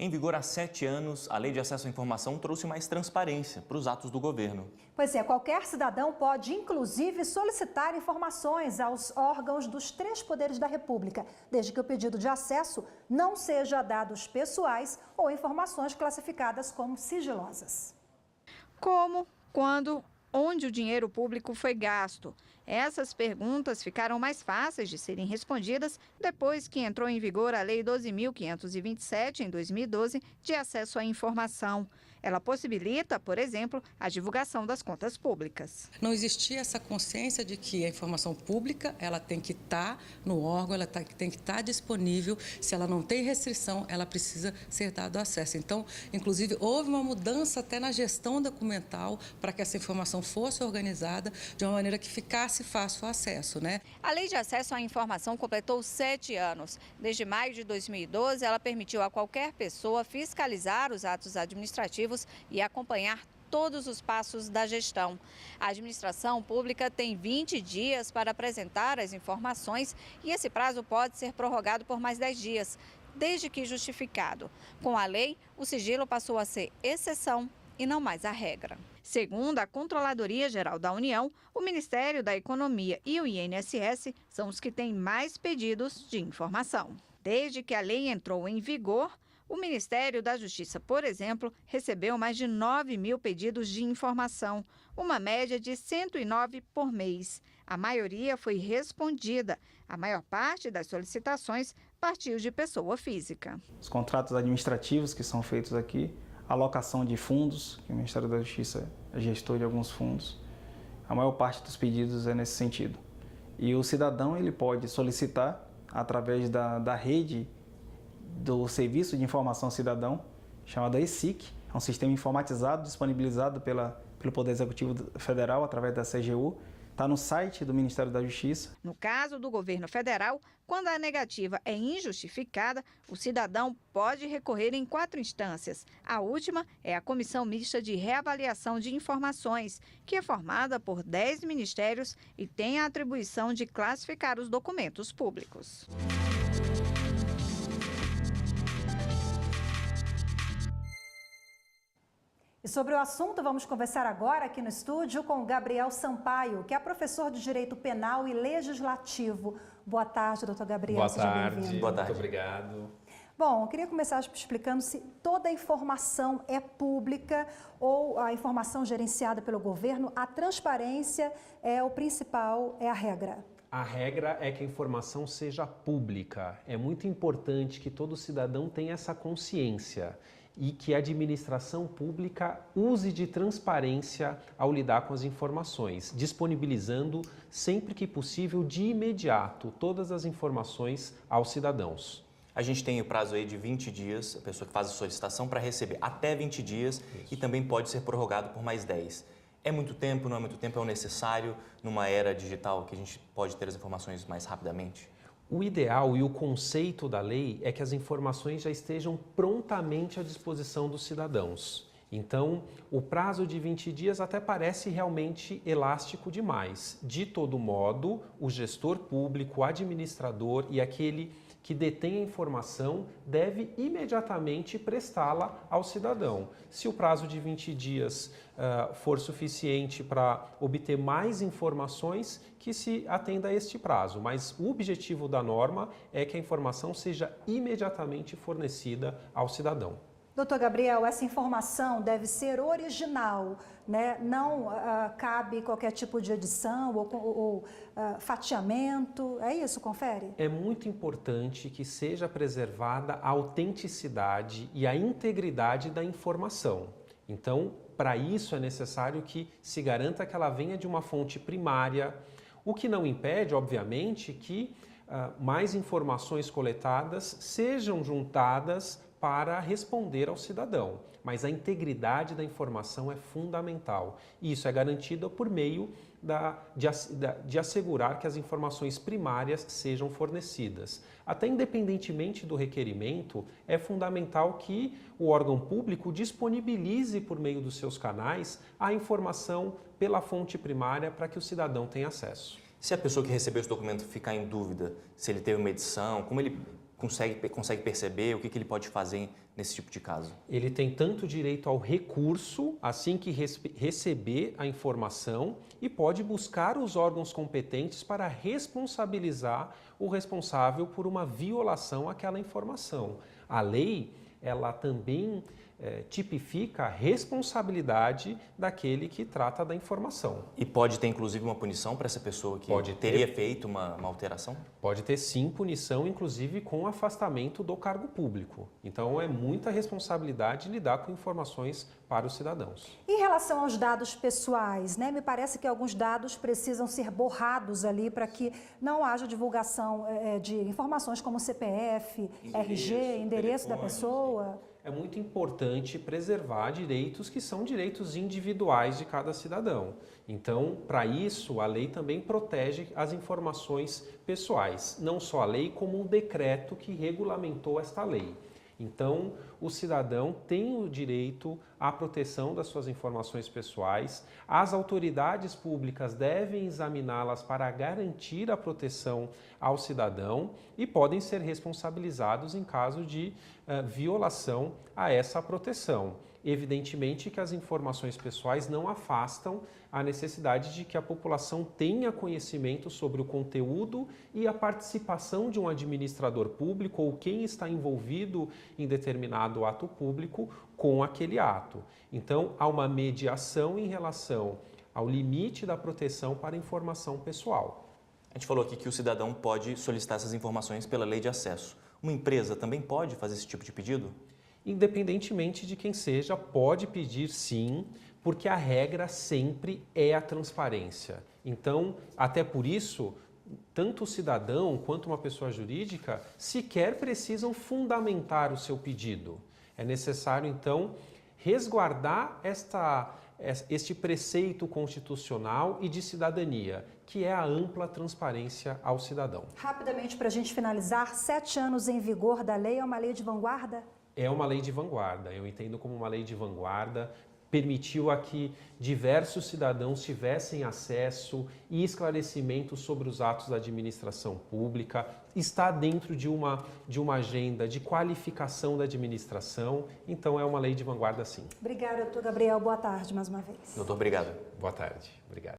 Em vigor há 7 anos, a Lei de Acesso à Informação trouxe mais transparência para os atos do governo. Pois é, qualquer cidadão pode, inclusive, solicitar informações aos órgãos dos 3 poderes da República, desde que o pedido de acesso não seja dados pessoais ou informações classificadas como sigilosas. Como, quando, onde o dinheiro público foi gasto? Essas perguntas ficaram mais fáceis de serem respondidas depois que entrou em vigor a Lei 12.527, em 2012, de acesso à informação. Ela possibilita, por exemplo, a divulgação das contas públicas. Não existia essa consciência de que a informação pública ela tem que estar no órgão, ela tem que estar disponível. Se ela não tem restrição, ela precisa ser dado acesso. Então, inclusive, houve uma mudança até na gestão documental para que essa informação fosse organizada de uma maneira que ficasse fácil o acesso, né? A Lei de Acesso à Informação completou 7 anos. Desde maio de 2012, ela permitiu a qualquer pessoa fiscalizar os atos administrativos e acompanhar todos os passos da gestão. A administração pública tem 20 dias para apresentar as informações e esse prazo pode ser prorrogado por mais 10 dias, desde que justificado. Com a lei, o sigilo passou a ser exceção e não mais a regra. Segundo a Controladoria Geral da União, o Ministério da Economia e o INSS são os que têm mais pedidos de informação. Desde que a lei entrou em vigor, o Ministério da Justiça, por exemplo, recebeu mais de 9.000 pedidos de informação, uma média de 109 por mês. A maioria foi respondida. A maior parte das solicitações partiu de pessoa física. Os contratos administrativos que são feitos aqui, alocação de fundos, que o Ministério da Justiça é gestor de alguns fundos, a maior parte dos pedidos é nesse sentido. E o cidadão ele pode solicitar através da rede do Serviço de Informação Cidadão, chamada ESIC, é um sistema informatizado disponibilizado pelo Poder Executivo Federal através da CGU, está no site do Ministério da Justiça. No caso do governo federal, quando a negativa é injustificada, o cidadão pode recorrer em 4 instâncias. A última é a Comissão Mista de Reavaliação de Informações, que é formada por 10 ministérios e tem a atribuição de classificar os documentos públicos. E sobre o assunto, vamos conversar agora aqui no estúdio com o Gabriel Sampaio, que é professor de Direito Penal e Legislativo. Boa tarde, doutor Gabriel. Boa tarde. Boa tarde. Muito obrigado. Bom, eu queria começar explicando se toda a informação é pública ou a informação gerenciada pelo governo, a transparência é o principal, é a regra. A regra é que a informação seja pública. É muito importante que todo cidadão tenha essa consciência e que a administração pública use de transparência ao lidar com as informações, disponibilizando sempre que possível, de imediato, todas as informações aos cidadãos. A gente tem o prazo aí de 20 dias, a pessoa que faz a solicitação para receber até 20 dias. Isso. E também pode ser prorrogado por mais 10. É muito tempo, não é muito tempo, é o necessário numa era digital que a gente pode ter as informações mais rapidamente? O ideal e o conceito da lei é que as informações já estejam prontamente à disposição dos cidadãos. Então, o prazo de 20 dias até parece realmente elástico demais. De todo modo, o gestor público, o administrador e aquele que detém a informação deve imediatamente prestá-la ao cidadão. Se o prazo de 20 dias for suficiente para obter mais informações, que se atenda a este prazo. Mas o objetivo da norma é que a informação seja imediatamente fornecida ao cidadão. Doutor Gabriel, essa informação deve ser original, né? Não cabe qualquer tipo de edição ou fatiamento, é isso, confere? É muito importante que seja preservada a autenticidade e a integridade da informação. Então, para isso é necessário que se garanta que ela venha de uma fonte primária, o que não impede, obviamente, que mais informações coletadas sejam juntadas para responder ao cidadão, mas a integridade da informação é fundamental. E isso é garantido por meio de assegurar que as informações primárias sejam fornecidas. Até independentemente do requerimento, é fundamental que o órgão público disponibilize por meio dos seus canais a informação pela fonte primária para que o cidadão tenha acesso. Se a pessoa que recebeu esse documento ficar em dúvida se ele teve uma edição, como ele consegue perceber? O que ele pode fazer nesse tipo de caso? Ele tem tanto direito ao recurso, assim que receber a informação, e pode buscar os órgãos competentes para responsabilizar o responsável por uma violação àquela informação. A lei, ela também tipifica a responsabilidade daquele que trata da informação. E pode ter, inclusive, uma punição para essa pessoa que teria feito uma alteração? Pode ter, sim, punição, inclusive com afastamento do cargo público. Então, é muita responsabilidade lidar com informações para os cidadãos. Em relação aos dados pessoais, né, me parece que alguns dados precisam ser borrados ali para que não haja divulgação de informações como CPF, RG, endereço da pessoa. É muito importante preservar direitos que são direitos individuais de cada cidadão. Então, para isso, a lei também protege as informações pessoais. Não só a lei, como um decreto que regulamentou esta lei. Então, o cidadão tem o direito à proteção das suas informações pessoais. As autoridades públicas devem examiná-las para garantir a proteção ao cidadão e podem ser responsabilizados em caso de violação a essa proteção. Evidentemente que as informações pessoais não afastam a necessidade de que a população tenha conhecimento sobre o conteúdo e a participação de um administrador público ou quem está envolvido em determinado ato público com aquele ato. Então, há uma mediação em relação ao limite da proteção para a informação pessoal. A gente falou aqui que o cidadão pode solicitar essas informações pela lei de acesso. Uma empresa também pode fazer esse tipo de pedido? Independentemente de quem seja, pode pedir sim, porque a regra sempre é a transparência. Então, até por isso, tanto o cidadão quanto uma pessoa jurídica sequer precisam fundamentar o seu pedido. É necessário, então, resguardar este preceito constitucional e de cidadania, que é a ampla transparência ao cidadão. Rapidamente, para a gente finalizar, 7 anos em vigor da lei é uma lei de vanguarda? É uma lei de vanguarda, eu entendo como uma lei de vanguarda, permitiu a que diversos cidadãos tivessem acesso e esclarecimento sobre os atos da administração pública, está dentro de uma agenda de qualificação da administração, então é uma lei de vanguarda sim. Obrigada, doutor Gabriel. Boa tarde mais uma vez. Doutor, obrigado. Boa tarde. Obrigado.